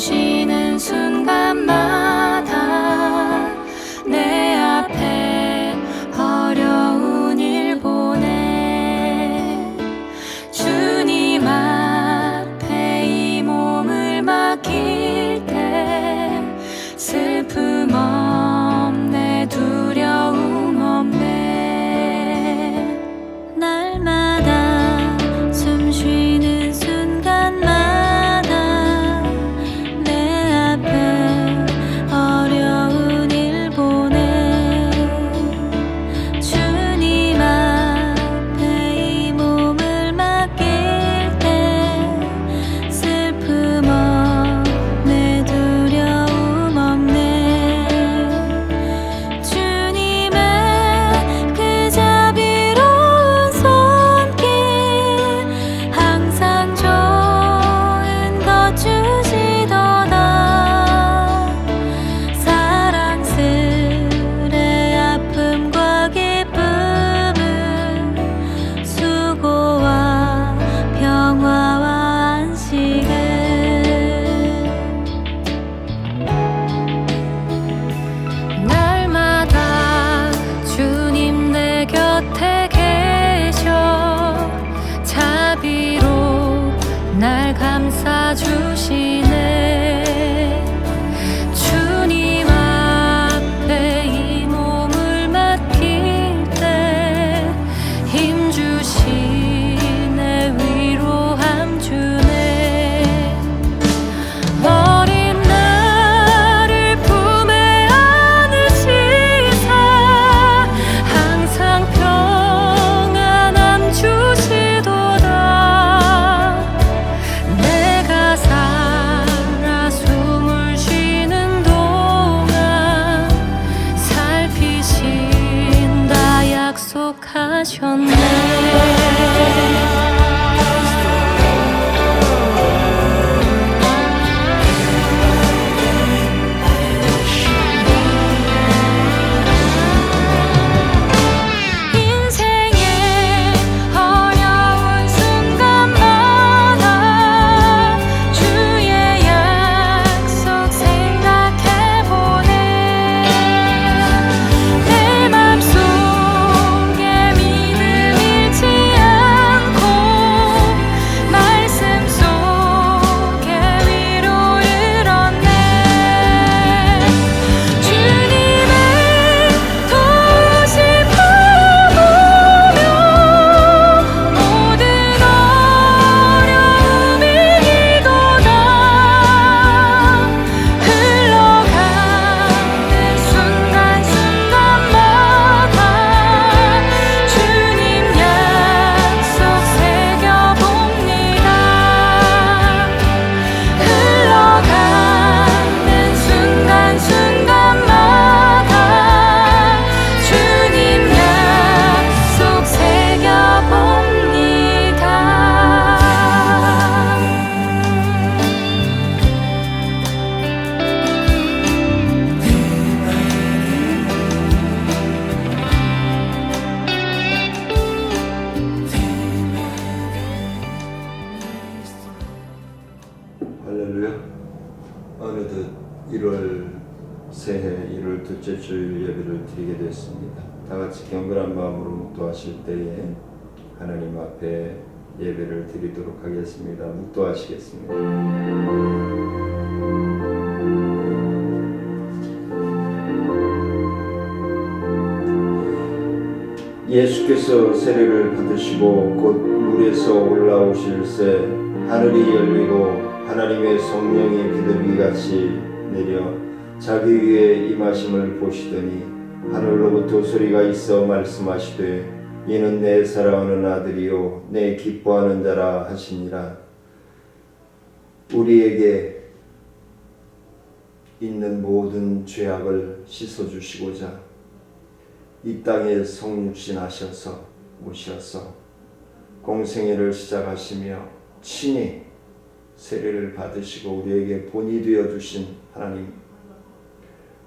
쉬는 순간마다 내 앞에 어려운 일 보내 주님 앞에 이 몸을 맡길 때 슬픔 없네, 두려움 없네. 날마다 숨 쉬는 순간마다 내 앞에 어려운 일 보내 주님 앞에 이 몸을 맡길 때 슬픔 없네, 두려움 없네. 주님의 그 자비로운 손길 항상 좋은 것 주시도다. 사랑스레 아픔과 기쁨을 수고와 평화와 안식을 날마다 주님 내 곁에 계셔 자비로 날 감싸주시네. 주님 앞에 이 몸을 맡길 때 힘주시네, 위로함 주네. 어린 나를 품에 안으시사 항상 평안함 주시도다. 내가 살아 숨을 쉬는 동안 살피신다 약속하셨네. 인생의 어려운 순간마다 주의 약속 생각해보네. 내 맘속에 믿음 잃지 않고 말씀 속에 위로를 얻네. 주님의 도우심 바라보며 모든 어려움이 이도다. 흘러가는 순간순간마다 주님 약속 새겨봅니다. 흘러가는 순간순간마다 주님 약속 새겨봅니다. 할렐루야. 어느덧 1월 새해 1월 둘째 주일 예배를 드리게 됐습니다. 다 같이 경건한 마음으로 묵도하실 때에 하나님 앞에 예배를 드리도록 하겠습니다. 묵도하시겠습니다. 예수께서 세례를 받으시고 곧 물에서 올라오실 새 하늘이 열리고 하나님의 성령이 비둘기같이 내려 자기 위에 임하심을 보시더니 하늘로부터 소리가 있어 말씀하시되 이는 내 사랑하는 아들이요 내 기뻐하는 자라 하시니라. 우리에게 있는 모든 죄악을 씻어주시고자 이 땅에 성육신하셔서 오셔서 공생애를 시작하시며 친히 세례를 받으시고 우리에게 본이 되어주신 하나님,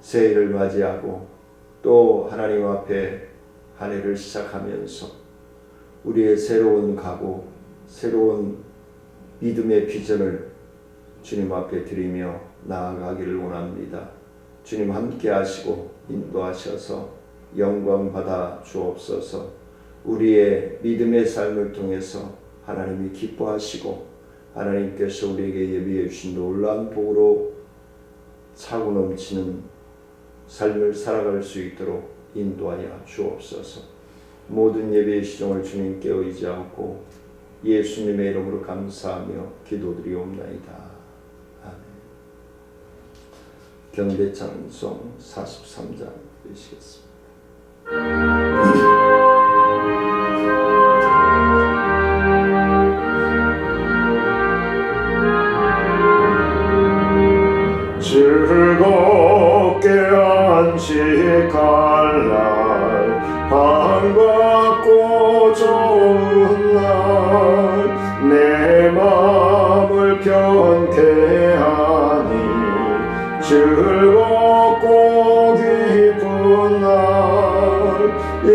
새해를 맞이하고 또 하나님 앞에 한 해를 시작하면서 우리의 새로운 각오, 새로운 믿음의 비전을 주님 앞에 드리며 나아가기를 원합니다. 주님 함께 하시고 인도하셔서 영광 받아 주옵소서. 우리의 믿음의 삶을 통해서 하나님이 기뻐하시고 하나님께서 우리에게 예비해 주신 놀라운 복으로 차고 넘치는 삶을 살아갈 수 있도록 인도하여 주옵소서. 모든 예배의 시종을 주님께 의지하고 예수님의 이름으로 감사하며 기도드리옵나이다. 아멘. 경배 찬송 43장 드리시겠습니다. 즐겁게 안식할 날, 반갑고 좋은 날, 내 마음을 편케 하니 즐겁고 기쁜 날, 이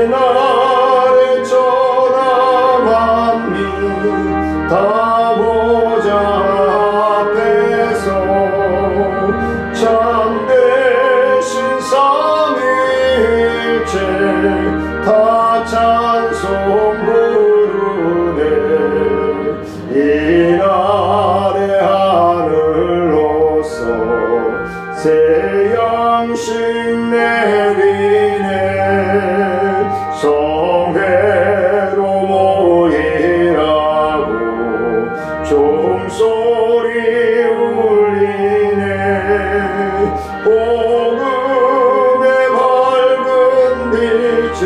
날에 천하 만민 다 보좌 앞에서 참되신 삼위일체 다 찬송 부르네. 이날의 하늘로서 새 양식 내리네. 성회로 모이라고 종소리 울리네. 복음의 밝은 빛은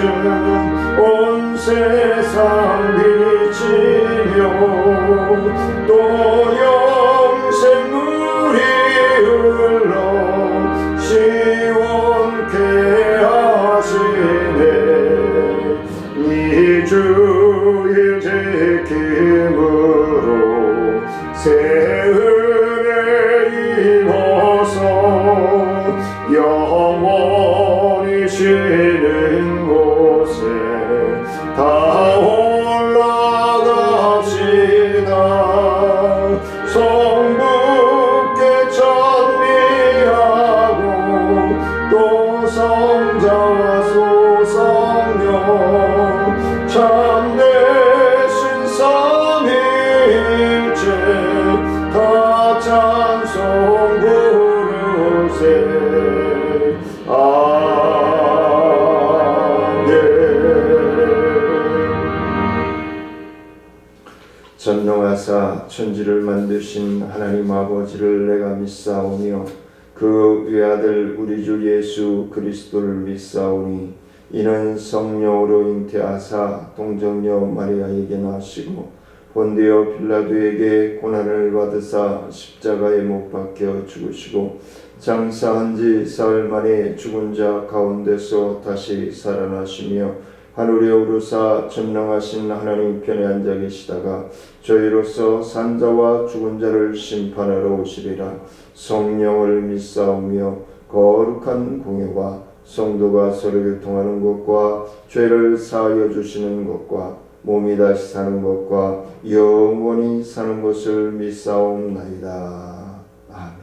온 세상 비치며 또 영생물이 흘러 시원케 하시네. 이 주일 지킴으로 새 은혜 입어서 영원히 쉬는 곳에 다 올라갑시다. 성부께 찬미하고 또 성자와 소성령 참되신 삼위일체 다 찬송 부르세. 전능하사 천지를 만드신 하나님 아버지를 내가 믿사오며 그 외아들 우리 주 예수 그리스도를 믿사오니 이는 성령으로 잉태하사 동정녀 마리아에게 나시고 본디오 빌라도에게 고난을 받으사 십자가에 못 박혀 죽으시고 장사한 지 사흘 만에 죽은 자 가운데서 다시 살아나시며 하늘에 오르사 전능하신 하나님 편에 앉아 계시다가 저희로서 산자와 죽은 자를 심판하러 오시리라. 성령을 믿사오며 거룩한 공예와 성도가 서로 교통하는 것과 죄를 사하여 주시는 것과 몸이 다시 사는 것과 영원히 사는 것을 믿사옵나이다. 아멘.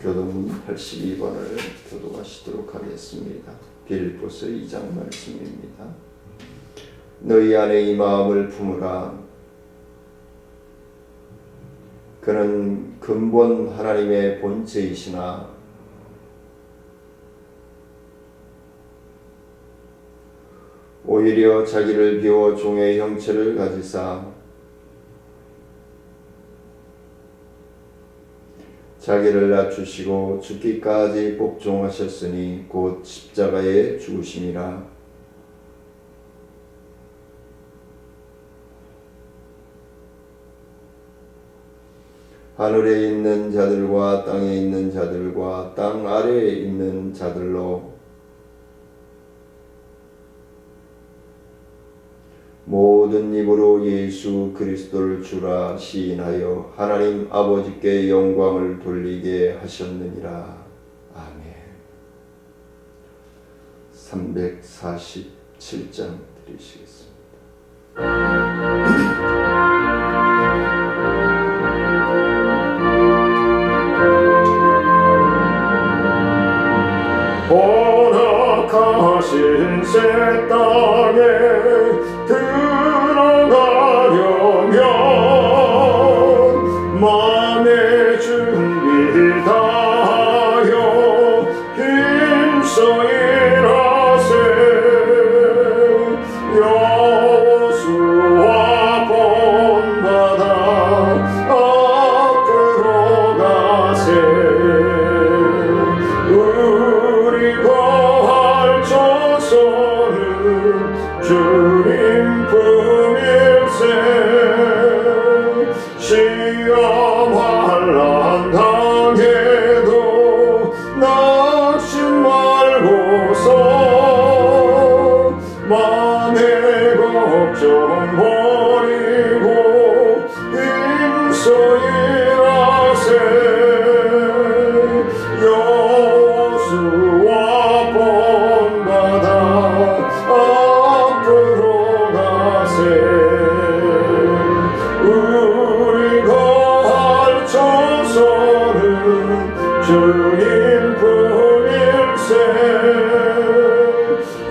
교도문 82번을 교도하시도록 하겠습니다. 빌립보서 2장 말씀입니다. 너희 안에 이 마음을 품으라. 그는 근본 하나님의 본체이시나 오히려 자기를 비워 종의 형체를 가지사 자기를 낮추시고 죽기까지 복종하셨으니 곧 십자가에 죽으심이라. 하늘에 있는 자들과 땅에 있는 자들과 땅 아래에 있는 자들로 모든 입으로 예수 그리스도를 주라 시인하여 하나님 아버지께 영광을 돌리게 하셨느니라. 아멘. 347장 드리시겠습니다. 약하신 새 땅에 들어가려면 마음의 준비 다하여 힘써 일하세. 여호수아 본받아 앞으로 가세. 우리 거할 조선은 주님 품일세. 시험 환난 당해도 낙심 말고서 마음의 걱정 버리고 힘써 일하세. 여호수아 본받아 앞으로 가세. 우리 거할 조선은 주님 품일세.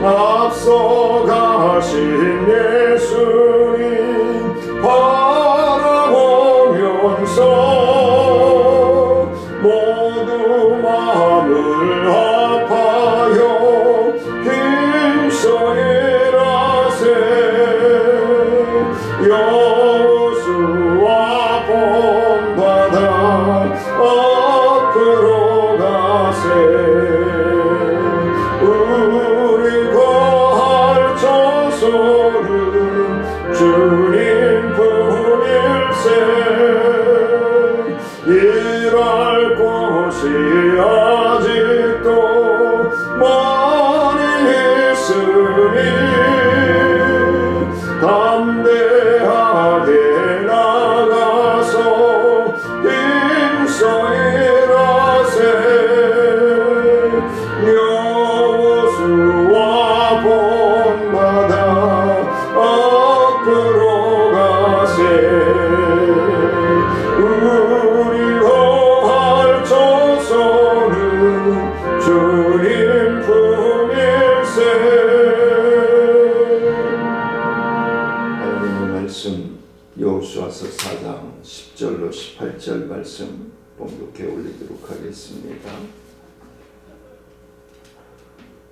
앞서 가신 예수님 바라보면서 모두 마음을 합하여 힘써 일하세. 여호수아 본받아 앞으로 가세. 우리 거할 조선은 주님 품일세. 일할 곳이 아직도 많이 있으니 담대하게 나가서 힘써 일하세. 여호수아 본받아 앞으로 가세. 우리 거할 조선은 주님 품일세. 하나님의 말씀 여호수아서 4장 10절로 18절 말씀 봉독해 올리도록 하겠습니다.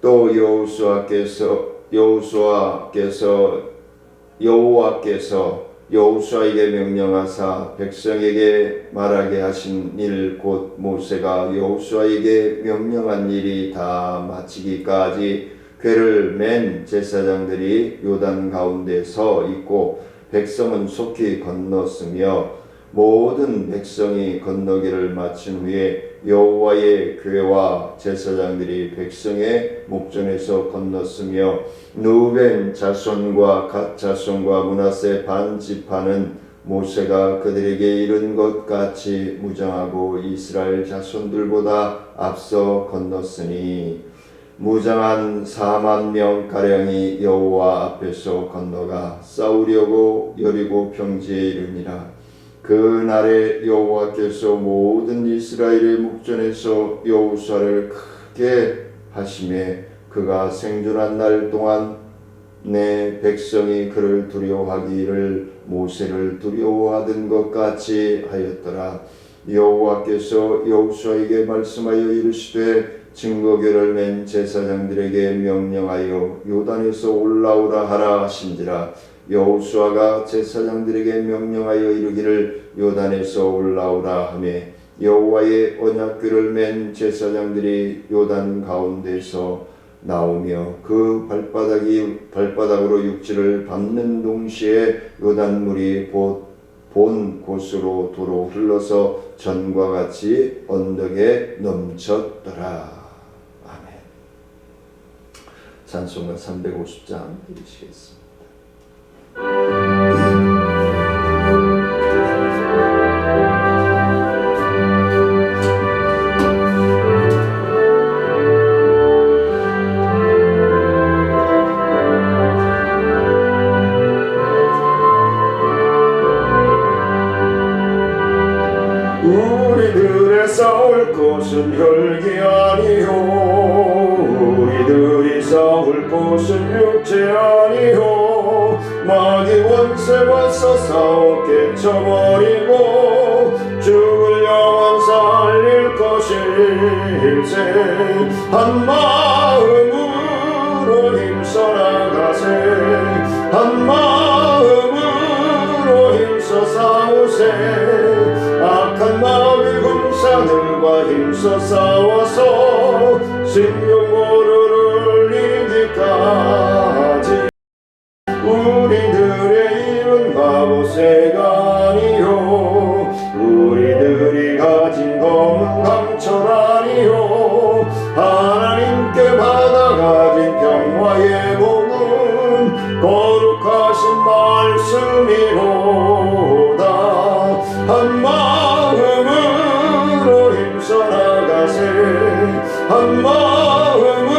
또 여호와께서 여호수아에게 명령하사 백성에게 말하게 하신 일 곧 모세가 여호수아에게 명령한 일이 다 마치기까지 궤를 맨 제사장들이 요단 가운데 서 있고 백성은 속히 건넜으며 모든 백성이 건너기를 마친 후에 여호와의 궤와 제사장들이 백성의 목전에서 건넜으며 누벤 자손과 갓 자손과 므낫세 반 지파는 모세가 그들에게 이른 것 같이 무장하고 이스라엘 자손들보다 앞서 건넜으니 무장한 4만 명 가량이 여호와 앞에서 건너가 싸우려고 여리고 평지에 이르니라. 그날에 여호와께서 모든 이스라엘의 목전에서 여호수아를 크게 하심에 그가 생존한 날 동안 내 백성이 그를 두려워하기를 모세를 두려워하던 것 같이 하였더라. 여호와께서 여호수아에게 말씀하여 이르시되 증거궤를 맨 제사장들에게 명령하여 요단에서 올라오라 하라 하신지라. 여호수아가 제사장들에게 명령하여 이르기를 요단에서 올라오라 하매 여호와의 언약궤를 맨 제사장들이 요단 가운데서 나오며 그 발바닥으로 육지를 밟는 동시에 요단물이 본 곳으로 도로 흘러서 전과 같이 언덕에 넘쳤더라. 아멘. 찬송가 350장 읽으시겠습니다. 우리들의 싸울 것은 혈기 아니요 우리들이 것이 아니요 마귀 원수와 싸워 깨쳐버리고 죽을 영혼 살릴 것일세 한 마음으로 힘써 나가세 한 마음으로 힘써 싸우세 악한 마귀 군사들과 힘써 싸워서 신용고를 이기까지 우리들의 이룬 마보새가 아니요 우리들이 가진 검은 강철 아니요 하나님께 받아가진 평화의 복은 거룩하신 말씀이로다 한 마음으로 힘써 나가세 한 마음으로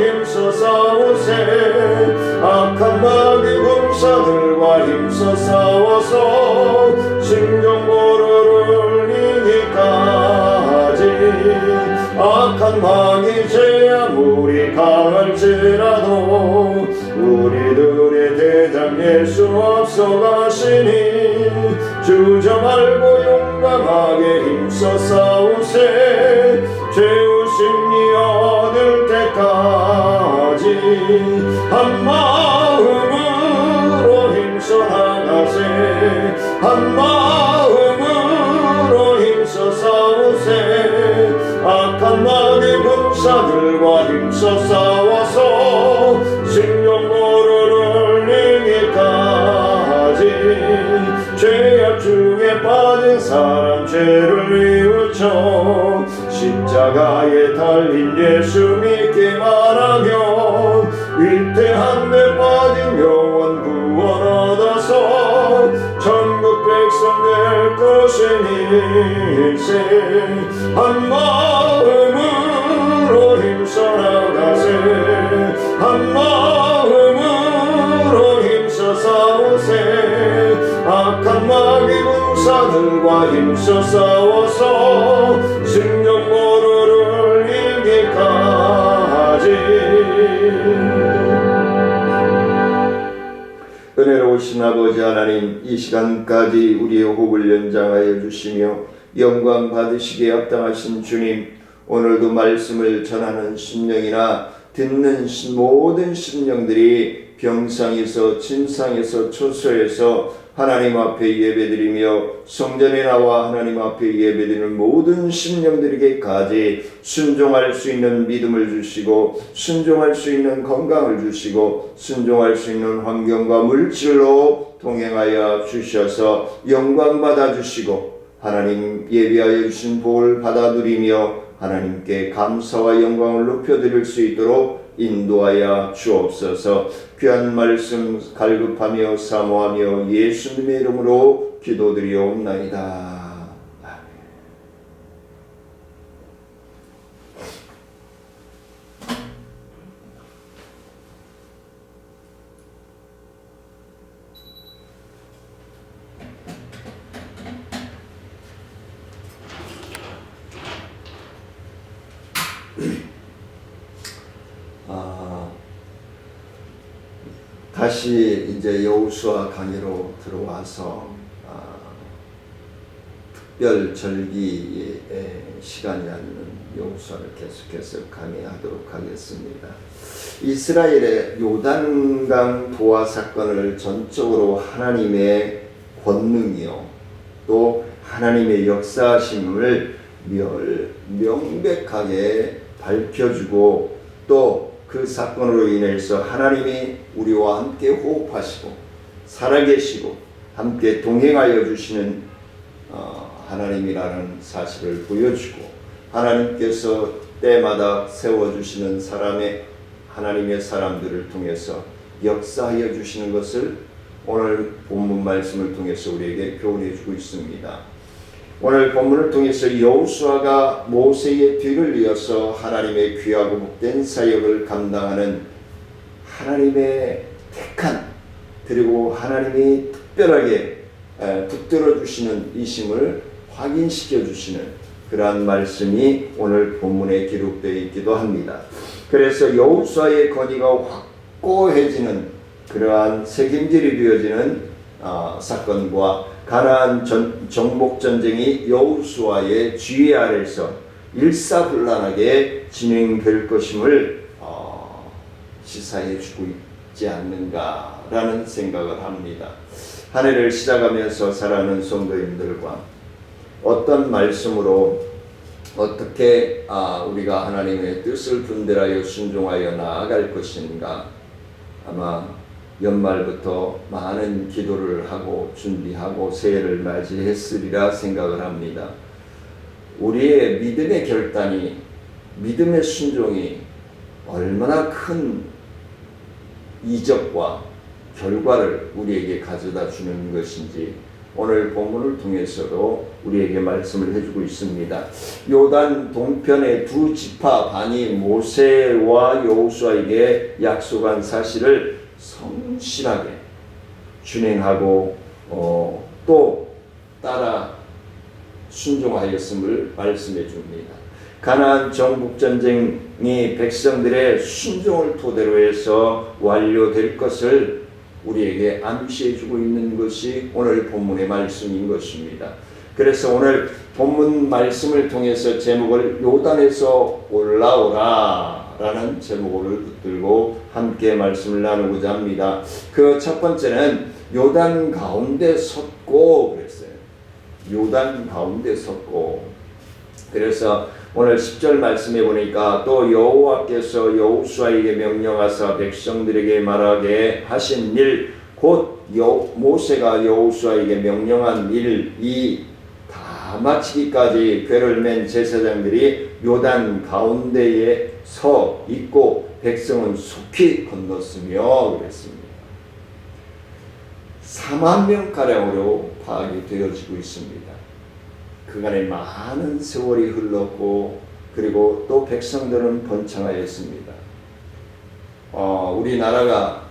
힘써 싸우세 악한 마귀 군사들과 힘써 싸워서 신경고를 이기까지 악한 마귀 죄 아무리 강할지라도 우리들의 대장 예수 앞서가시니 주저 말고 용감하게 힘써 싸우세 죄우 승리 얻을 때까지 한 마음으로 힘써 나가세 한 마음으로 힘써 싸우세 악한 마귀 군사들과 힘써 싸워서 신령고를 이기까지 죄악 중에 빠진 사람 죄를 뉘우쳐 십자가에 달린 예수 믿기만 하면 위태한 데 빠진 영혼 구원 얻어서 천국 백성 될 것이니세 한 마음으로 힘써 나가세 한 마음으로 힘써 싸우세 악한 마귀 군사들과 힘써 싸워서 신령고를 이기까지 은혜로우신 아버지 하나님, 이 시간까지 우리의 호흡을 연장하여 주시며 영광 받으시기에 합당하신 주님, 오늘도 말씀을 전하는 심령이나 듣는 모든 심령들이 병상에서 침상에서 초소에서 하나님 앞에 예배드리며 성전에 나와 하나님 앞에 예배드리는 모든 심령들에게까지 순종할 수 있는 믿음을 주시고 순종할 수 있는 건강을 주시고 순종할 수 있는 환경과 물질로 동행하여 주셔서 영광 받아 주시고 하나님 예비하여 주신 복을 받아 누리며 하나님께 감사와 영광을 높여드릴 수 있도록 인도하여 주옵소서. 귀한 말씀 갈급하며 사모하며 예수님의 이름으로 기도드리옵나이다. 다시 이제 여호수아 강의로 들어와서 특별 절기의 시간이 아닌 여호수아를 계속해서 강의하도록 하겠습니다. 이스라엘의 요단강 도하 사건을 전적으로 하나님의 권능이요 또 하나님의 역사하심을 명백하게 밝혀주고 또 그 사건으로 인해서 하나님이 우리와 함께 호흡하시고 살아계시고 함께 동행하여 주시는 하나님이라는 사실을 보여주고 하나님께서 때마다 세워주시는 하나님의 사람들을 통해서 역사하여 주시는 것을 오늘 본문 말씀을 통해서 우리에게 교훈해 주고 있습니다. 오늘 본문을 통해서 여호수아가 모세의 뒤를 이어서 하나님의 귀하고 복된 사역을 감당하는 하나님의 택한 그리고 하나님이 특별하게 붙들어 주시는 이심을 확인시켜 주시는 그러한 말씀이 오늘 본문에 기록되어 있기도 합니다. 그래서 여호수아의 건의가 확고해지는 그러한 책임질이 되어지는 사건과 가나안 정복 전쟁이 여호수아의 지휘 아래서 일사불란하게 진행될 것임을 시사해 주고 있지 않는가라는 생각을 합니다. 한 해를 시작하면서 사랑하는 성도님들과 어떤 말씀으로 어떻게 우리가 하나님의 뜻을 분별하여 순종하여 나아갈 것인가. 아마 연말부터 많은 기도를 하고 준비하고 새해를 맞이했으리라 생각을 합니다. 우리의 믿음의 결단이, 믿음의 순종이 얼마나 큰 이적과 결과를 우리에게 가져다 주는 것인지 오늘 본문을 통해서도 우리에게 말씀을 해주고 있습니다. 요단 동편의 두 지파 반이 모세와 여호수아에게 약속한 사실을 성실하게 준행하고 또 따라 순종하였음을 말씀해 줍니다. 가나안 정복 전쟁이 백성들의 순종을 토대로 해서 완료될 것을 우리에게 암시해 주고 있는 것이 오늘 본문의 말씀인 것입니다. 그래서 오늘 본문 말씀을 통해서 제목을 요단에서 올라오라 라는 제목을 붙들고 함께 말씀을 나누고자 합니다. 그 첫 번째는 요단 가운데 섰고 그랬어요. 요단 가운데 섰고. 그래서 오늘 10절 말씀해 보니까 또 여호와께서 여호수아에게 명령하사 백성들에게 말하게 하신 일 곧 모세가 여호수아에게 명령한 일이 다 마치기까지 궤를 맨 제사장들이 요단 가운데에 서 있고 백성은 속히 건넜으며 그랬습니다. 4만 명가량으로 파악이 되어지고 있습니다. 그간에 많은 세월이 흘렀고 그리고 또 백성들은 번창하였습니다. 우리나라가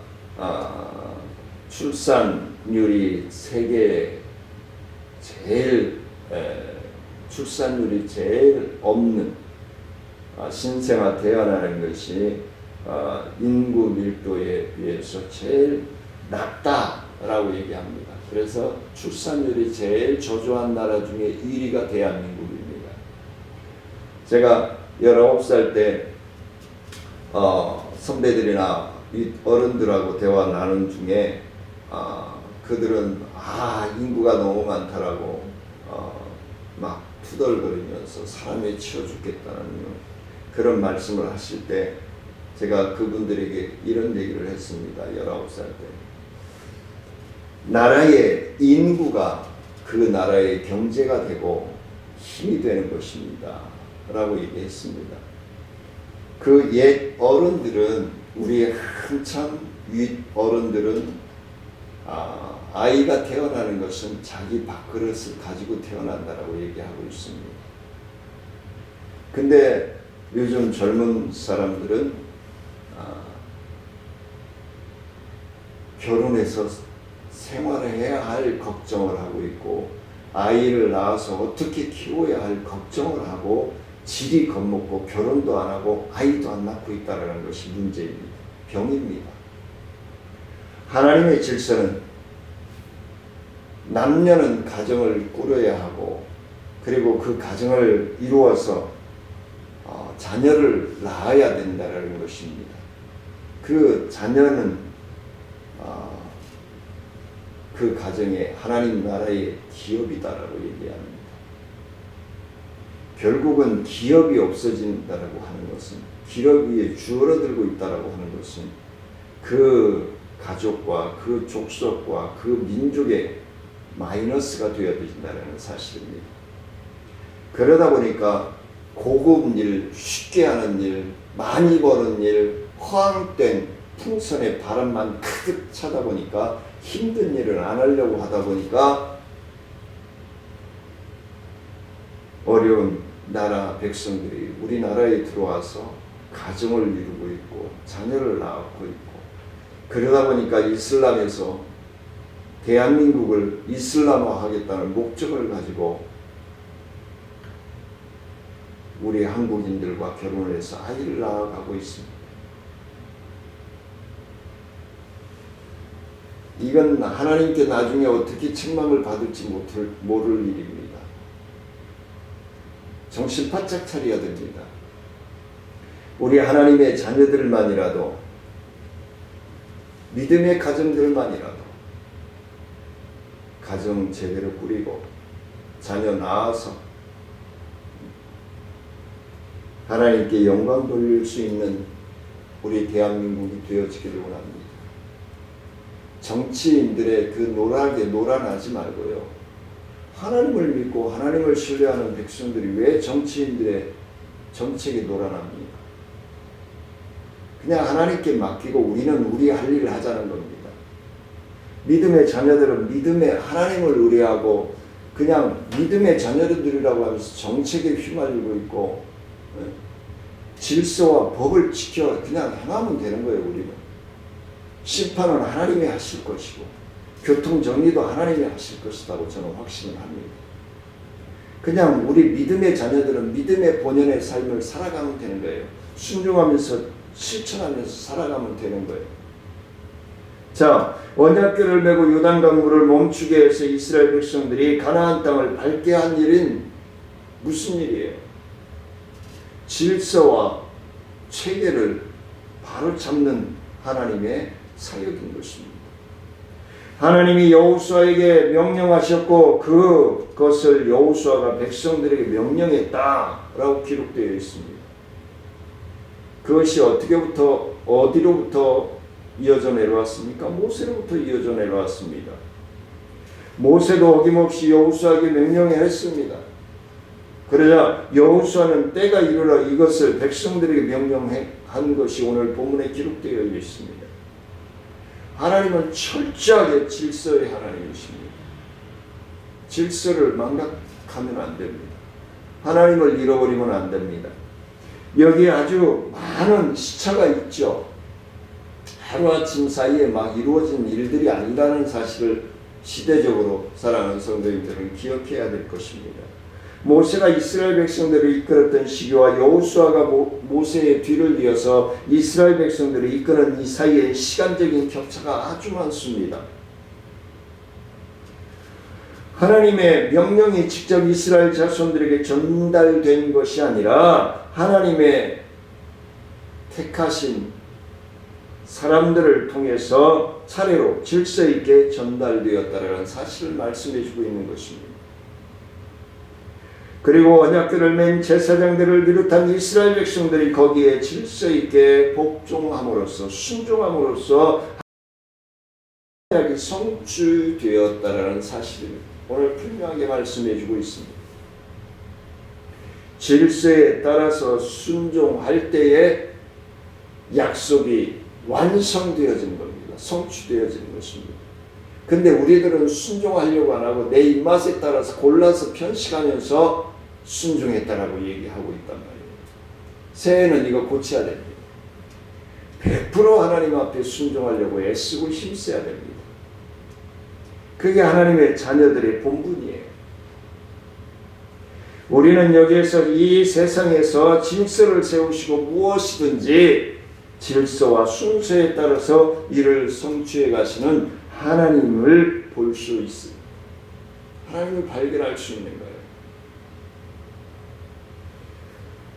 출산율이 세계 제일 출산율이 제일 없는 신생아 태어나는 것이 인구 밀도에 비해서 제일 낮다라고 얘기합니다. 그래서 출산율이 제일 저조한 나라 중에 1위가 대한민국입니다. 제가 19살 때 선배들이나 어른들하고 대화 나눈 중에 그들은 인구가 너무 많다라고 막 투덜거리면서 사람이 치워 죽겠다는 그런 말씀을 하실 때 제가 그분들에게 이런 얘기를 했습니다. 19살 때. 나라의 인구가 그 나라의 경제가 되고 힘이 되는 것입니다. 라고 얘기했습니다. 그 옛 어른들은, 우리의 한참 윗 어른들은 아이가 태어나는 것은 자기 밥그릇을 가지고 태어난다라고 얘기하고 있습니다. 근데 요즘 젊은 사람들은 결혼해서 생활을 해야 할 걱정을 하고 있고 아이를 낳아서 어떻게 키워야 할 걱정을 하고 질이 겁먹고 결혼도 안 하고 아이도 안 낳고 있다는 것이 문제입니다. 병입니다. 하나님의 질서는 남녀는 가정을 꾸려야 하고 그리고 그 가정을 이루어서 자녀를 낳아야 된다는 것입니다. 그 자녀는 그 가정에 하나님 나라의 기업이다라고 얘기합니다. 결국은 기업이 없어진다라고 하는 것은, 기업 위에 주어들고 있다라고 하는 것은 그 가족과 그 족속과 그 민족의 마이너스가 되어진다는 사실입니다. 그러다 보니까 고급 일, 쉽게 하는 일, 많이 버는 일, 허황된 풍선의 바람만 가득 차다 보니까 힘든 일을 안 하려고 하다 보니까 어려운 나라 백성들이 우리나라에 들어와서 가정을 이루고 있고 자녀를 낳고 있고 그러다 보니까 이슬람에서 대한민국을 이슬람화 하겠다는 목적을 가지고 우리 한국인들과 결혼을 해서 아이를 낳아가고 있습니다. 이건 하나님께 나중에 어떻게 책망을 받을지 모를 일입니다. 정신 바짝 차려야 됩니다. 우리 하나님의 자녀들만이라도, 믿음의 가정들만이라도 가정 제대로 꾸리고 자녀 낳아서 하나님께 영광 돌릴 수 있는 우리 대한민국이 되어지기를 원합니다. 정치인들의 그 노랗게 놀아나지 말고요. 하나님을 믿고 하나님을 신뢰하는 백성들이 왜 정치인들의 정책에 놀아납니까? 그냥 하나님께 맡기고 우리는 우리 할 일을 하자는 겁니다. 믿음의 자녀들은 믿음의 하나님을 의뢰하고 그냥 믿음의 자녀들이라고 하면서 정책에 휘말리고 있고 질서와 법을 지켜 그냥 행하면 되는 거예요. 우리는 심판은 하나님이 하실 것이고 교통정리도 하나님이 하실 것이라고 저는 확신을 합니다. 그냥 우리 믿음의 자녀들은 믿음의 본연의 삶을 살아가면 되는 거예요. 순종하면서 실천하면서 살아가면 되는 거예요. 자, 언약궤를 메고 요단강 물을 멈추게 해서 이스라엘 백성들이 가나안 땅을 밟게 한 일은 무슨 일이에요? 질서와 체계를 바로잡는 하나님의 사역인 것입니다. 하나님이 여호수아에게 명령하셨고 그것을 여호수아가 백성들에게 명령했다라고 기록되어 있습니다. 그것이 어디로부터 이어져 내려왔습니까? 모세로부터 이어져 내려왔습니다. 모세도 어김없이 여호수아에게 명령했습니다. 그러자 여호수아는 때가 이르러 이것을 백성들에게 명령한 것이 오늘 본문에 기록되어 있습니다. 하나님은 철저하게 질서의 하나님이십니다. 질서를 망각하면 안 됩니다. 하나님을 잃어버리면 안 됩니다. 여기에 아주 많은 시차가 있죠. 하루아침 사이에 막 이루어진 일들이 아니라는 사실을 시대적으로 사랑하는 성도님들은 기억해야 될 것입니다. 모세가 이스라엘 백성들을 이끌었던 시기와 여호수아가 모세의 뒤를 이어서 이스라엘 백성들을 이끄는 이 사이에 시간적인 격차가 아주 많습니다. 하나님의 명령이 직접 이스라엘 자손들에게 전달된 것이 아니라 하나님의 택하신 사람들을 통해서 차례로 질서 있게 전달되었다라는 사실을 말씀해 주고 있는 것입니다. 그리고 언약궤를 맨 제사장들을 비롯한 이스라엘 백성들이 거기에 질서 있게 복종함으로써 순종함으로써 언약이 성취되었다라는 사실을 오늘 분명하게 말씀해 주고 있습니다. 질서에 따라서 순종할 때에 약속이 완성되어지는 겁니다. 성취되어지는 것입니다. 근데 우리들은 순종하려고 안 하고 내 입맛에 따라서 골라서 편식하면서 순종했다라고 얘기하고 있단 말이에요. 새해는 이거 고쳐야 됩니다. 100% 하나님 앞에 순종하려고 애쓰고 힘써야 됩니다. 그게 하나님의 자녀들의 본분이에요. 우리는 여기에서 이 세상에서 질서를 세우시고 무엇이든지 질서와 순서에 따라서 이를 성취해 가시는 하나님을 볼 수 있습니다. 하나님을 발견할 수 있는 거예요.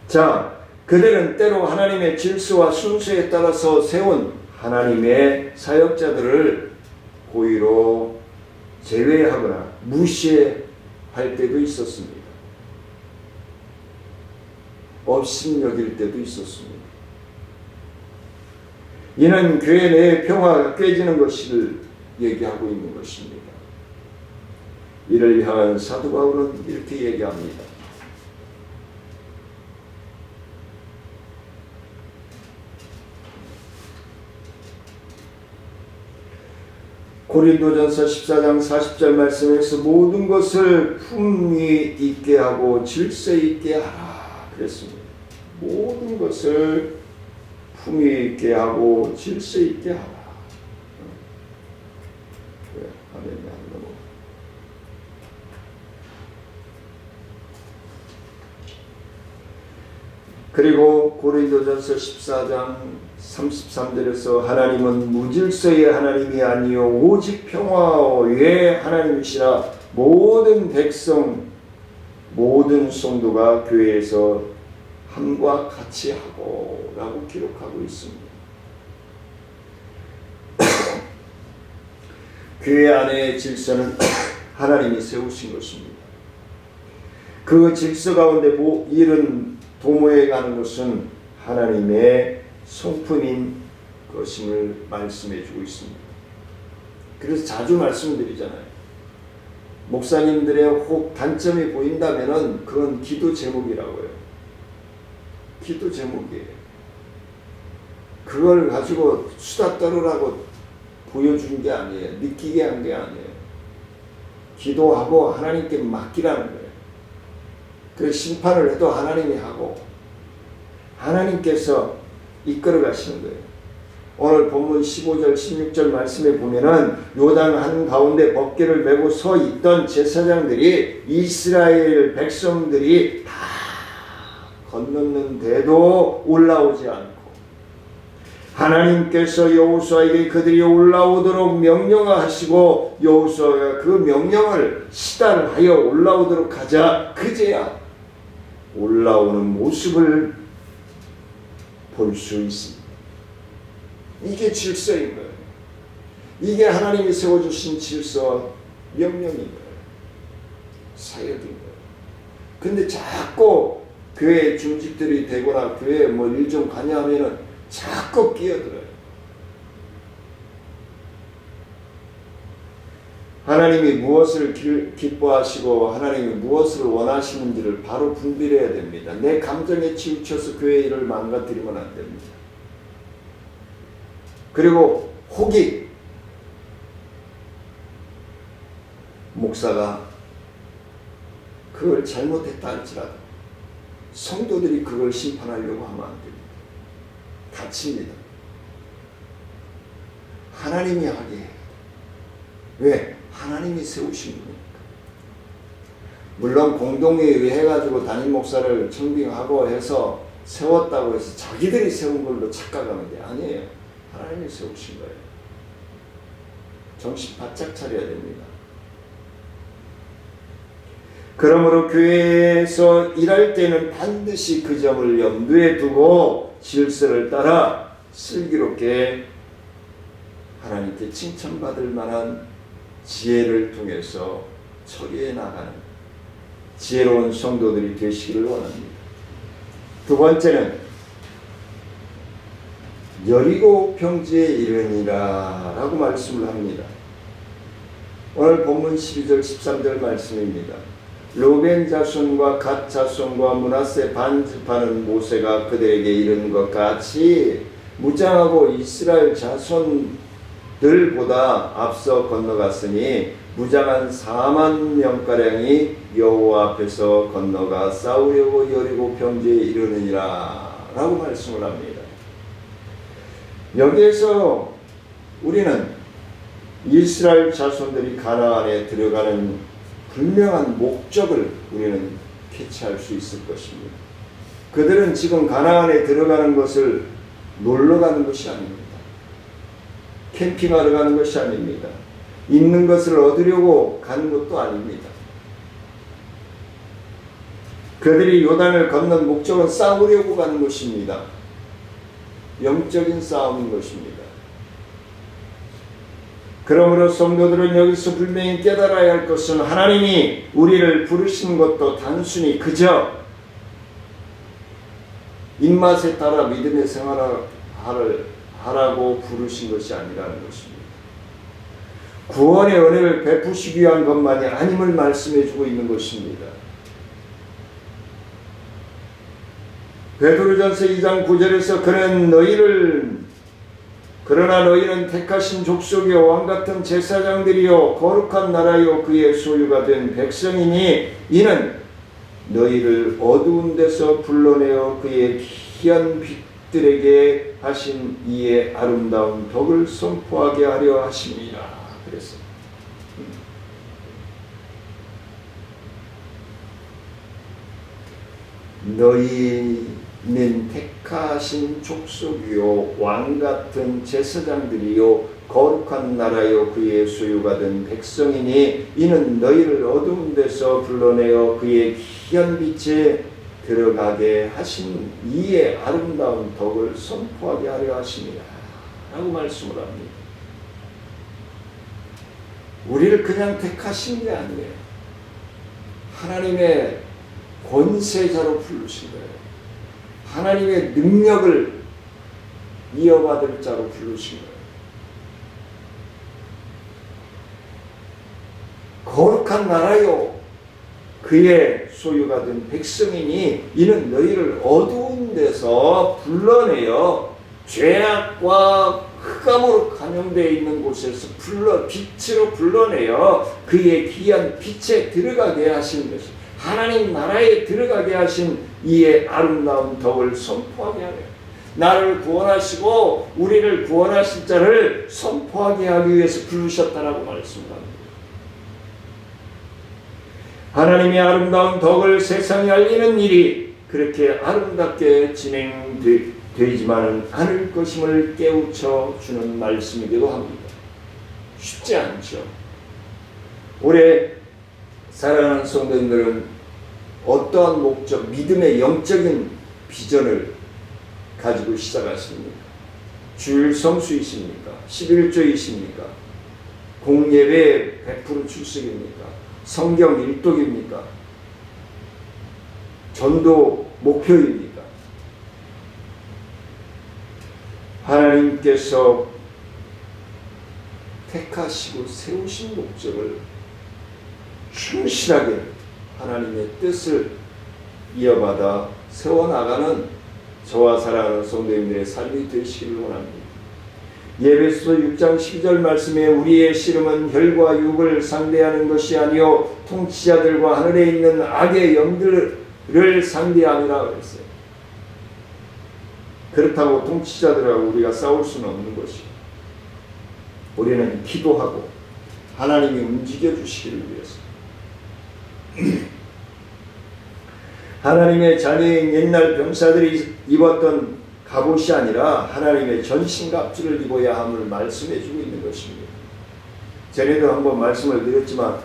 자, 그들은 때로 하나님의 질서와 순서에 따라서 세운 하나님의 사역자들을 고의로 제외하거나 무시할 때도 있었습니다. 업신여길 때도 있었습니다. 이는 교회 내의 평화가 깨지는 것을 얘기하고 있는 것입니다. 이를 향한 사도 바울은 이렇게 얘기합니다. 고린도전서 14장 40절 말씀에서 모든 것을 품위 있게 하고 질서 있게 하라 그랬습니다. 모든 것을 품위 있게 하고 질서 있게 하라. 그리고 고린도전서 14장 33절에서 하나님은 무질서의 하나님이 아니요 오직 평화의 하나님이시라 모든 백성 모든 성도가 교회에서 함과 같이 하고 라고 기록하고 있습니다. 교회 안의 질서는 하나님이 세우신 것입니다. 그 질서 가운데 일은 도모해 가는 것은 하나님의 성품인 것임을 말씀해 주고 있습니다. 그래서 자주 말씀드리잖아요. 목사님들의 혹 단점이 보인다면은 그건 기도 제목이라고요. 기도 제목이에요. 그걸 가지고 수다 떨으라고 보여준 게 아니에요. 느끼게 한 게 아니에요. 기도하고 하나님께 맡기라는 거예요. 그 심판을 해도 하나님이 하고 하나님께서 이끌어 가시는 거예요. 오늘 본문 15절 16절 말씀에 보면은 요단 한가운데 법궤를 메고 서 있던 제사장들이 이스라엘 백성들이 다 건넜는데도 올라오지 않고 하나님께서 여호수아에게 그들이 올라오도록 명령하시고 여호수아가 그 명령을 시달하여 올라오도록 하자 그제야 올라오는 모습을 볼 수 있습니다. 이게 질서인 거예요. 이게 하나님이 세워주신 질서 명령인 거예요. 사역인 거예요. 근데 자꾸 교회 중직들이 되거나 교회에 뭐 일 좀 가냐면은 자꾸 끼어들어요. 하나님이 무엇을 기뻐하시고 하나님이 무엇을 원하시는지를 바로 분별해야 됩니다. 내 감정에 치우쳐서 교회 일을 망가뜨리면 안 됩니다. 그리고 혹이 목사가 그걸 잘못했다 할지라도 성도들이 그걸 심판하려고 하면 안 됩니다. 다칩니다. 하나님이 하게 해요. 왜? 하나님이 세우신 분이니까. 물론 공동회의 해가지고 담임 목사를 청빙하고 해서 세웠다고 해서 자기들이 세운 걸로 착각하는 게 아니에요. 하나님이 세우신 거예요. 정신 바짝 차려야 됩니다. 그러므로 교회에서 일할 때는 반드시 그 점을 염두에 두고 질서를 따라 슬기롭게 하나님께 칭찬받을 만한 지혜를 통해서 처리해 나가는 지혜로운 성도들이 되시기를 원합니다. 두 번째는 여리고 평지에 이르니라 라고 말씀을 합니다. 오늘 본문 12절 13절 말씀입니다. 르벤 자손과 갓 자손과 므낫세 반지파는 모세가 그들에게 이른 것 같이 무장하고 이스라엘 자손들보다 앞서 건너갔으니 무장한 4만 명가량이 여호와 앞에서 건너가 싸우려고 여리고 평지에 이르느니라 라고 말씀을 합니다. 여기에서 우리는 이스라엘 자손들이 가나안에 들어가는 분명한 목적을 우리는 캐치할 수 있을 것입니다. 그들은 지금 가나안에 들어가는 것을 놀러 가는 것이 아닙니다. 캠핑하러 가는 것이 아닙니다. 있는 것을 얻으려고 가는 것도 아닙니다. 그들이 요단을 건넌 목적은 싸우려고 가는 것입니다. 영적인 싸움인 것입니다. 그러므로 성도들은 여기서 분명히 깨달아야 할 것은 하나님이 우리를 부르신 것도 단순히 그저 입맛에 따라 믿음의 생활을 하라고 부르신 것이 아니라는 것입니다. 구원의 은혜를 베푸시기 위한 것만이 아님을 말씀해주고 있는 것입니다. 베드로전서 2장 9절에서 그러나 너희는 택하신 족속이요 왕같은 제사장들이요 거룩한 나라요 그의 소유가 된 백성이니 이는 너희를 어두운 데서 불러내어 그의 희한 빛들에게 하신 이의 아름다운 덕을 선포하게 하려 하십니다. 그랬어요. 너희 는 택하신 족속이요 왕같은 제사장들이요 거룩한 나라요 그의 소유가 된 백성이니 이는 너희를 어두운 데서 불러내어 그의 귀한 빛에 들어가게 하신 이의 아름다운 덕을 선포하게 하려 하심이라 라고 말씀을 합니다. 우리를 그냥 택하신 게 아니에요. 하나님의 권세자로 부르신 거예요. 하나님의 능력을 이어받을 자로 부르신 거예요. 거룩한 나라요 그의 소유가 된 백성이니 이는 너희를 어두운 데서 불러내어 죄악과 흑암으로 감염되어 있는 곳에서 빛으로 불러내어 그의 귀한 빛에 들어가게 하신 것이 하나님 나라에 들어가게 하신 이의 아름다운 덕을 선포하게 하려 나를 구원하시고 우리를 구원하실 자를 선포하게 하기 위해서 부르셨다라고 말씀합니다. 하나님의 아름다운 덕을 세상에 알리는 일이 그렇게 아름답게 진행되지만은 않을 것임을 깨우쳐 주는 말씀이기도 합니다. 쉽지 않죠. 올해 사랑하는 성도님들은 어떠한 목적, 믿음의 영적인 비전을 가지고 시작하십니까? 주일 성수이십니까? 11조이십니까? 공예배 100% 출석입니까? 성경 일독입니까? 전도 목표입니까? 하나님께서 택하시고 세우신 목적을 충실하게 하나님의 뜻을 이어받아 세워나가는 저와 사랑하는 성도님들의 삶이 되시기를 원합니다. 예배소 6장 12절 말씀에 우리의 씨름은 혈과 육을 상대하는 것이 아니요 통치자들과 하늘에 있는 악의 영들을 상대하니라 그랬어요. 그렇다고 통치자들하고 우리가 싸울 수는 없는 것이고 우리는 기도하고 하나님이 움직여 주시기를 위해서 하나님의 자녀인 옛날 병사들이 입었던 갑옷이 아니라 하나님의 전신갑주를 입어야 함을 말씀해 주고 있는 것입니다. 전에도 한번 말씀을 드렸지만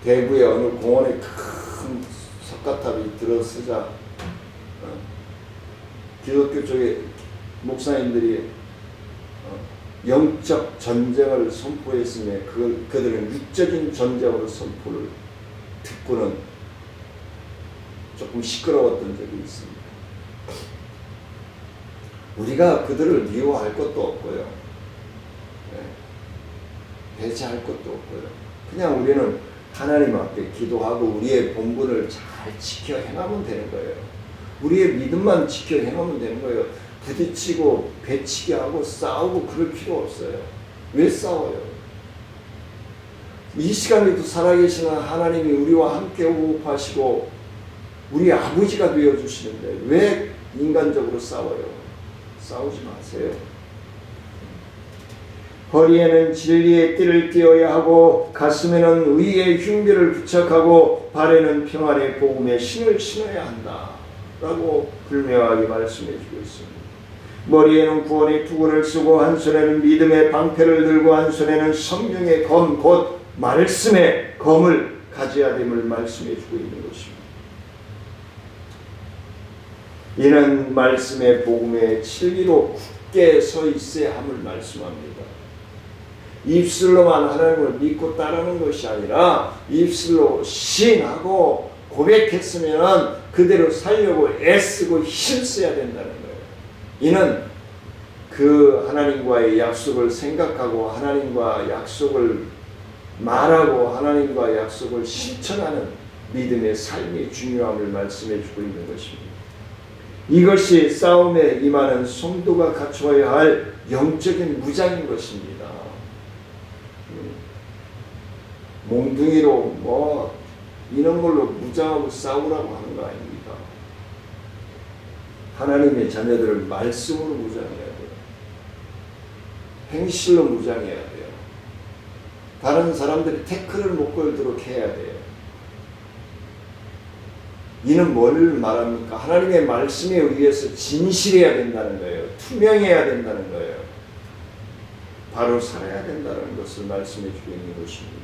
대구의 어느 공원에 큰 석가탑이 들어서자 기독교 쪽의 목사님들이 영적 전쟁을 선포했으며 그들은 육적인 전쟁으로 선포를 듣고는 조금 시끄러웠던 적이 있습니다. 우리가 그들을 미워할 것도 없고요. 배제할 것도 없고요. 그냥 우리는 하나님 앞에 기도하고 우리의 본분을 잘 지켜 행하면 되는 거예요. 우리의 믿음만 지켜 행하면 되는 거예요. 부딪히고 배치게 하고 싸우고 그럴 필요 없어요. 왜 싸워요? 이 시간에도 살아계시는 하나님이 우리와 함께 호흡하시고 우리 아버지가 되어주시는데 왜 인간적으로 싸워요? 싸우지 마세요. 허리에는 진리의 띠를 띄어야 하고 가슴에는 의의 흉배를 부착하고 발에는 평안의 복음의 신을 신어야 한다 라고 불명하게 말씀해주고 있습니다. 머리에는 구원의 투구를 쓰고 한 손에는 믿음의 방패를 들고 한 손에는 성령의 검 곧 말씀의 검을 가져야 됨을 말씀해주고 있는 것입니다. 이는 말씀의 복음의 진리로 굳게 서 있어야 함을 말씀합니다. 입술로만 하나님을 믿고 따르는 것이 아니라 입술로 신하고 고백했으면 그대로 살려고 애쓰고 힘써야 된다는 거예요. 이는 그 하나님과의 약속을 생각하고 하나님과 약속을 말하고 하나님과 약속을 실천하는 믿음의 삶의 중요함을 말씀해 주고 있는 것입니다. 이것이 싸움에 임하는 성도가 갖추어야 할 영적인 무장인 것입니다. 몽둥이로 이런 걸로 무장하고 싸우라고 하는 거 아닙니다. 하나님의 자녀들을 말씀으로 무장해야 돼요. 행실로 무장해야 돼요. 다른 사람들이 태클을 못 걸도록 해야 돼요. 이는 뭘 말합니까? 하나님의 말씀에 의해서 진실해야 된다는 거예요. 투명해야 된다는 거예요. 바로 살아야 된다는 것을 말씀해 주고 있는 것입니다.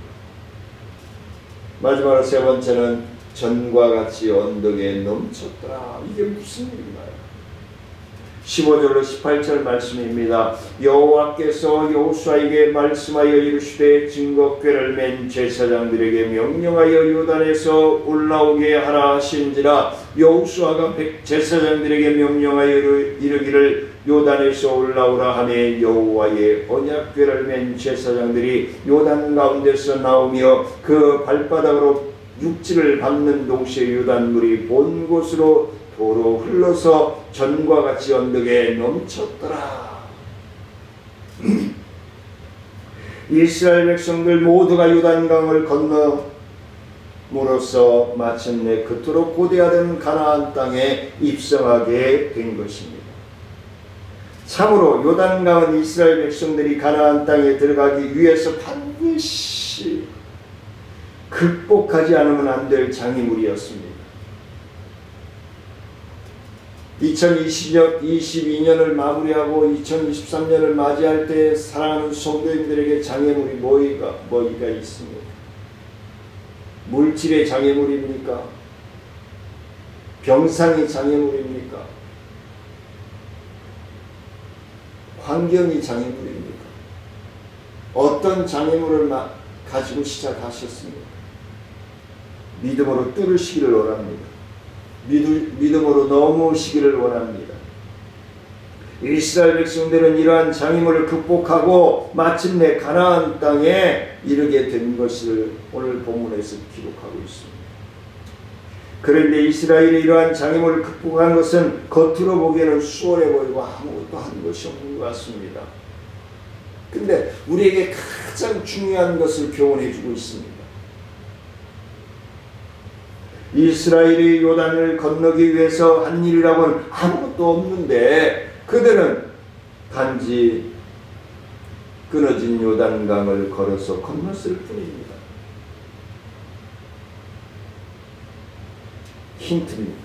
마지막으로 세 번째는 전과 같이 언덕에 넘쳤더라. 이게 무슨 일인가요? 15절로 18절 말씀입니다. 여호와께서 여호수아에게 말씀하여 이르시되 증거궤를 맨 제사장들에게 명령하여 요단에서 올라오게 하라 하신지라. 여호수아가 제사장들에게 명령하여 이르기를 요단에서 올라오라 하매 여호와의 언약궤를 맨 제사장들이 요단 가운데서 나오며 그 발바닥으로 육지를 밟는 동시에 요단물이 본 곳으로 도로 흘러서 전과 같이 언덕에 넘쳤더라. 이스라엘 백성들 모두가 요단강을 건너므로써 마침내 그토록 고대하던 가나안 땅에 입성하게 된 것입니다. 참으로 요단강은 이스라엘 백성들이 가나안 땅에 들어가기 위해서 반드시 극복하지 않으면 안 될 장애물이었습니다. 2022년을 마무리하고 2023년을 맞이할 때 사랑하는 성도님들에게 장애물이 뭐가 있습니까? 물질의 장애물입니까? 병상이 장애물입니까? 환경이 장애물입니까? 어떤 장애물을 가지고 시작하셨습니까? 믿음으로 뚫으시기를 원합니다. 믿음으로 넘으시기를 원합니다. 이스라엘 백성들은 이러한 장애물을 극복하고 마침내 가나안 땅에 이르게 된 것을 오늘 본문에서 기록하고 있습니다. 그런데 이스라엘이 이러한 장애물을 극복한 것은 겉으로 보기에는 수월해 보이고 아무것도 한 것이 없는 것 같습니다. 근데 우리에게 가장 중요한 것을 교훈해 주고 있습니다. 이스라엘이 요단을 건너기 위해서 한 일이라고는 아무것도 없는데 그들은 단지 끊어진 요단강을 걸어서 건넜을 뿐입니다. 힌트입니다.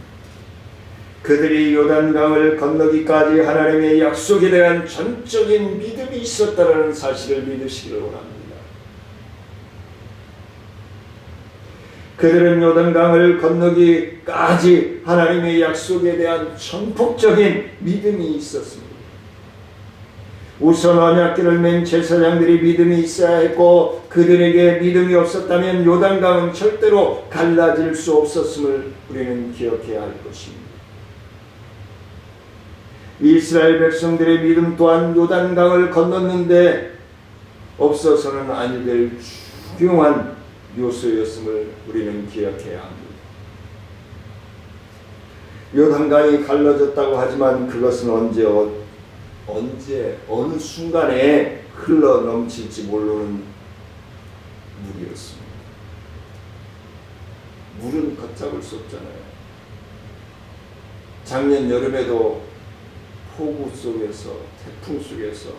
그들이 요단강을 건너기까지 하나님의 약속에 대한 전적인 믿음이 있었다는 사실을 믿으시기를 원합니다. 그들은 요단강을 건너기까지 하나님의 약속에 대한 전폭적인 믿음이 있었습니다. 우선 언약궤를 맨 제사장들이 믿음이 있어야 했고 그들에게 믿음이 없었다면 요단강은 절대로 갈라질 수 없었음을 우리는 기억해야 할 것입니다. 이스라엘 백성들의 믿음 또한 요단강을 건넜는데 없어서는 아니 될 중요한 요소였음을 우리는 기억해야 합니다. 요단강이 갈라졌다고 하지만 그것은 어느 순간에 흘러 넘칠지 모르는 물이었습니다. 물은 걷잡을 수 없잖아요. 작년 여름에도 폭우 속에서 태풍 속에서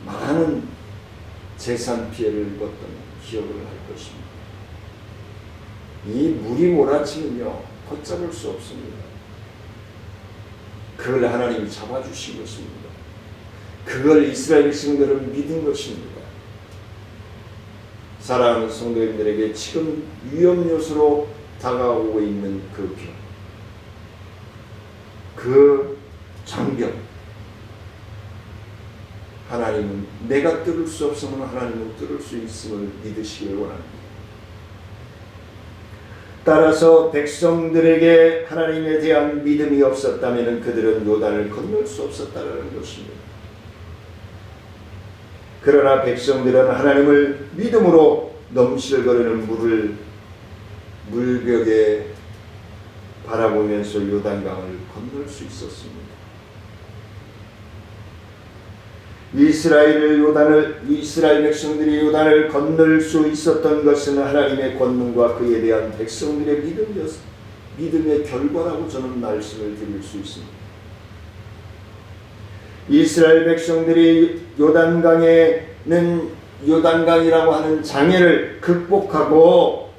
많은 재산 피해를 입었던 기억을 할 것입니다. 이 물이 몰아치면요 걷잡을 수 없습니다. 그걸 하나님이 잡아주신 것입니다. 그걸 이스라엘 백성들은 믿은 것입니다. 사랑하는 성도님들에게 지금 위험 요소로 다가오고 있는 그 병, 그 장병, 하나님은 내가 뚫을 수 없으면 하나님은 뚫을 수 있음을 믿으시길 원합니다. 따라서 백성들에게 하나님에 대한 믿음이 없었다면 그들은 요단을 건널 수 없었다는 것입니다. 그러나 백성들은 하나님을 믿음으로 넘실거리는 물벽에 바라보면서 요단강을 건널 수 있었습니다. 이스라엘 백성들이 요단을 건널 수 있었던 것은 하나님의 권능과 그에 대한 백성들의 믿음의 결과라고 저는 말씀을 드릴 수 있습니다. 이스라엘 백성들이 요단강이라고 하는 장애를 극복하고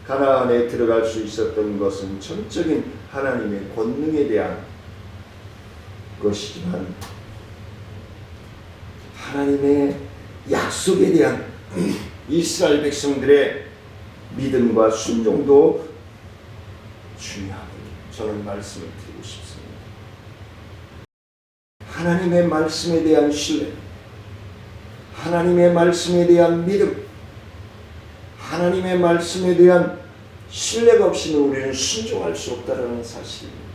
가나안에 들어갈 수 있었던 것은 전적인 하나님의 권능에 대한 것이지만 하나님의 약속에 대한 이스라엘 백성들의 믿음과 순종도 중요함을 저는 말씀을 드리고 싶습니다. 하나님의 말씀에 대한 신뢰, 하나님의 말씀에 대한 믿음, 하나님의 말씀에 대한 신뢰가 없이는 우리는 순종할 수 없다는 사실입니다.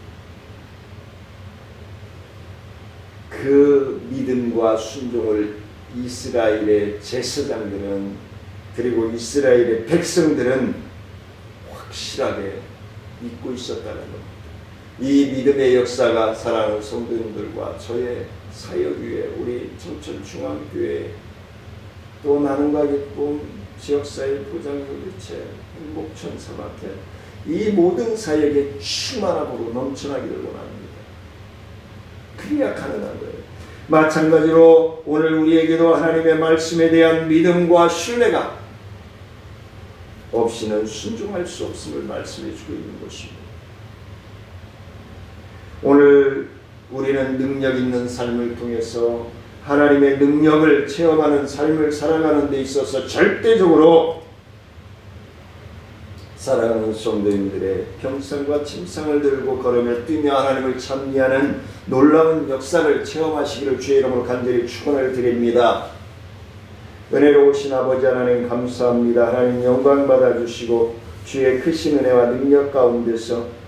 그 믿음과 순종을 이스라엘의 제사장들은 그리고 이스라엘의 백성들은 확실하게 믿고 있었다는 것. 이 믿음의 역사가 사랑하는 성도님들과 저의 사역 위에 우리 청천중앙교회 또 나눔과 기쁨 지역사회 포장교대체 행복천사마켓 이 모든 사역에 충만함으로 넘쳐나기를 원합니다. 그래야 가능한 거예요. 마찬가지로 오늘 우리에게도 하나님의 말씀에 대한 믿음과 신뢰가 없이는 순종할 수 없음을 말씀해 주고 있는 것입니다. 오늘 우리는 능력 있는 삶을 통해서 하나님의 능력을 체험하는 삶을 살아가는 데 있어서 절대적으로 사랑하는 성도님들의 평상과 침상을 들고 걸으며 뛰며 하나님을 찬미하는 놀라운 역사를 체험하시기를 주의 이름으로 간절히 축원을 드립니다. 은혜로우신 아버지 하나님 감사합니다. 하나님 영광 받아주시고 주의 크신 은혜와 능력 가운데서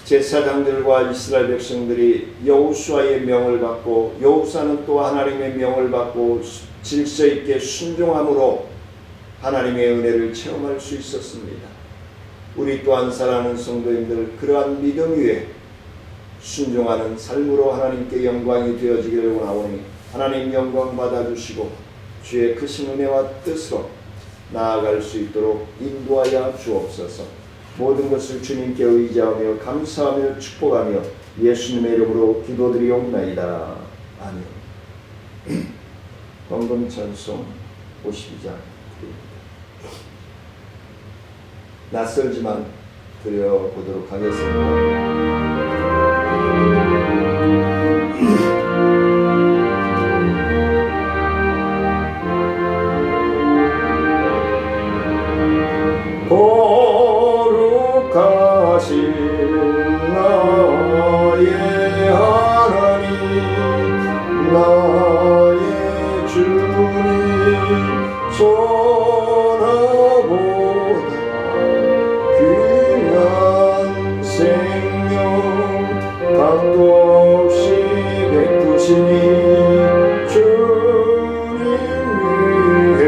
제사장들과 이스라엘 백성들이 여호수아의 명을 받고 여호수아는 또 하나님의 명을 받고 질서 있게 순종함으로 하나님의 은혜를 체험할 수 있었습니다. 우리 또한 사랑하는 성도님들 그러한 믿음 위에 순종하는 삶으로 하나님께 영광이 되어지기를 원하오니 하나님 영광 받아주시고 주의 크신 은혜와 뜻으로 나아갈 수 있도록 인도하여 주옵소서. 모든 것을 주님께 의지하며 감사하며 축복하며 예수님의 이름으로 기도드리옵나이다. 아멘. 헌금찬송 52장 낯설지만 드려보도록 하겠습니다. 거룩하신 나의 하나님 나의 주님 천하보다 귀한 생명 값도 없이 베푸시니 주님 위해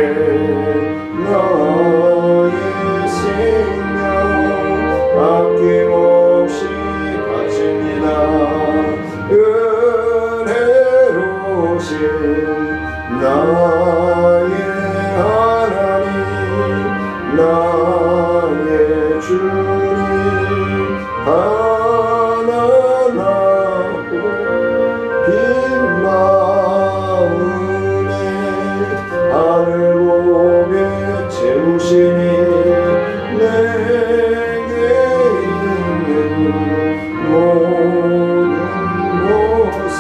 나의 생명 아낌없이 바칩니다. 은혜로우신 나의 하나님 나의 주님 가난하고 빈 마음에 하늘 보며 채우시니 내게 있는 모든 것을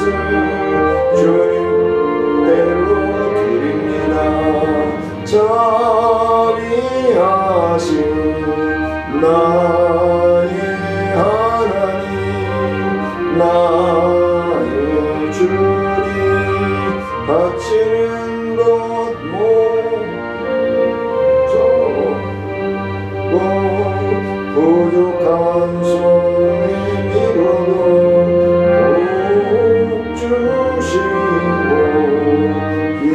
주님께로 드립니다. 자비하신 나의 하나님 나의 주님 바치는 것 모두 부족한 손이 미루도 복 주시고 힘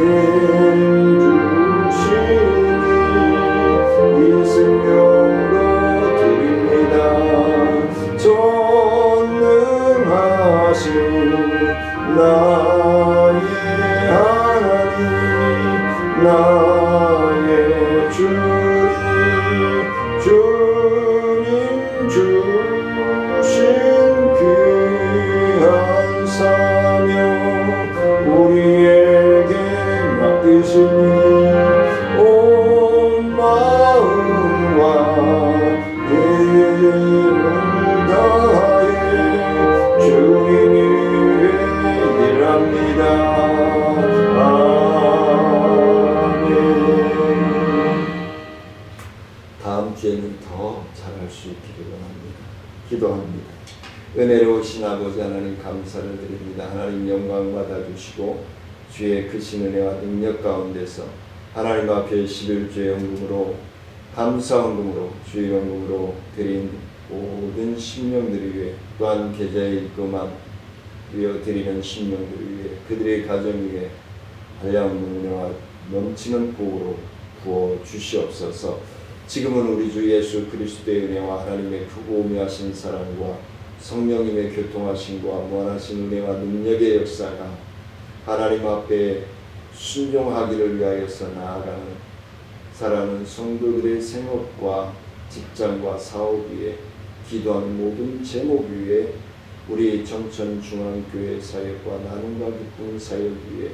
주시니 이 생명도 드립니다. 전능하신 나의 하나님 나의 주님 주님 이제는 더 잘할 수 있기를 원합니다. 기도합니다. 은혜로우신 아버지 하나님 감사를 드립니다. 하나님 영광 받아주시고 주의 크신 은혜와 능력 가운데서 하나님 앞에 11주의 헌금으로 감사 헌금으로 주의 헌금으로 드린 모든 심령들을 위해 또한 계좌에 입금한 드리는 심령들을 위해 그들의 가정 위에 한량없는 은혜와 넘치는 복으로 부어 주시옵소서. 지금은 우리 주 예수 그리스도의 은혜와 하나님의 크고 오묘하신 사랑과 성령님의 교통하심과 무한하신 은혜와 능력의 역사가 하나님 앞에 순종하기를 위하여서 나아가는 사랑하는 성도들의 생업과 직장과 사업 위에 기도하는 모든 제목 위에 우리 정천중앙교회 사역과 나눔과 기쁨 사역 위에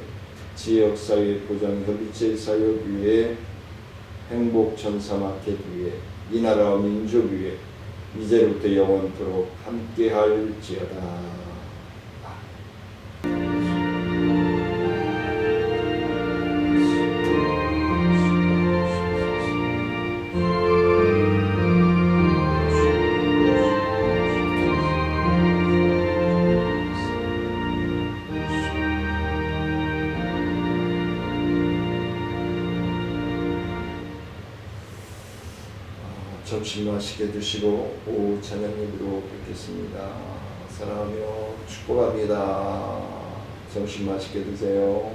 지역사회 보장협의체 사역 위에 행복전사마켓 위에 이 나라와 민족 위에 이제부터 영원토록 함께할지어다. 점심 맛있게 드시고 오후 저녁 예배로 뵙겠습니다. 사랑하며 축복합니다. 점심 맛있게 드세요.